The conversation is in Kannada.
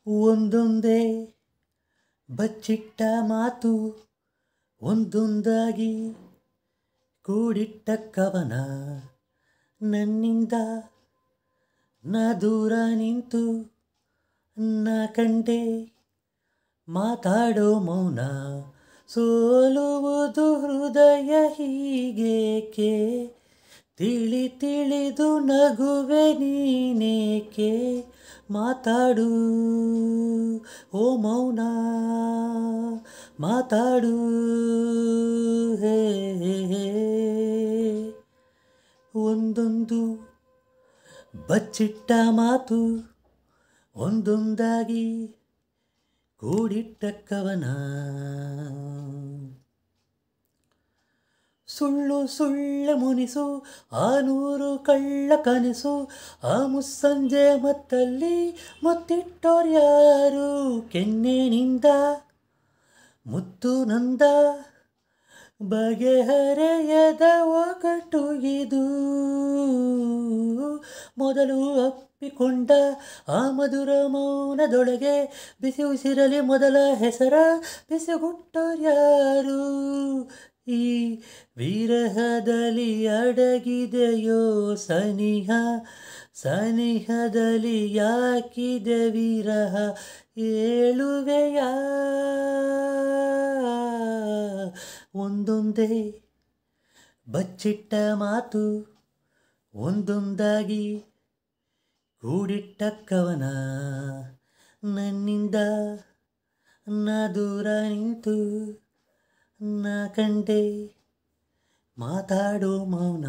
ಒಂದೊಂದೇ ಬಚ್ಚಿಟ್ಟ ಮಾತು ಒಂದೊಂದಾಗಿ ಕೂಡಿಟ್ಟ ಕವನ ನನ್ನಿಂದ ನಾ ದೂರ ನಿಂತು ನಾ ಕಂಡೆ ಮಾತಾಡೋ ಮೌನ ಸೋಲುವುದು ಹೃದಯ ಹೀಗೇಕೆ ತಿಳಿದು ನಗುವೆ ನೀನೇಕೆ ಮಾತಾಡು ಓ ಮೌನ ಮಾತಾಡು ಹೇ ಒಂದೊಂದು ಬಚ್ಚಿಟ್ಟ ಮಾತು ಒಂದೊಂದಾಗಿ ಕೂಡಿಟ್ಟ ಕವನ ಸುಳ್ಳು ಮುನಿಸು ಆ ನೂರು ಕಳ್ಳ ಕನಸು ಆ ಮುಸ್ಸಂಜೆ ಮತ್ತಲ್ಲಿ ಮುತ್ತಿಟ್ಟೋರ್ಯಾರು ಕೆನ್ನೆನಿಂದ ಮುತ್ತು ನಂದ ಬಗೆಹರೆಯದ ಒಗಟು ಇದು ಮೊದಲು ಅಪ್ಪಿಕೊಂಡ ಆ ಮಧುರ ಮೌನದೊಳಗೆ ಬಿಸಿ ಉಸಿರಲಿ ಮೊದಲ ಹೆಸರ ಬಿಸಿಗುಟ್ಟೋರ್ಯಾರು ಈ ವಿರಹದಲ್ಲಿ ಅಡಗಿದೆಯೋ ಸನಿಹದಲ್ಲಿ ಯಾಕಿದೆ ವಿರಹ ಏಳುವೆಯ ಒಂದೊಂದೇ ಬಚ್ಚಿಟ್ಟ ಮಾತು ಒಂದೊಂದಾಗಿ ಕೂಡಿಟ್ಟ ಕವನ ನನ್ನಿಂದ ನಾ ದೂರ ನಿಂತು ನಾ ಕಂಡೆ ಮಾತಾಡೋ ಮೌನ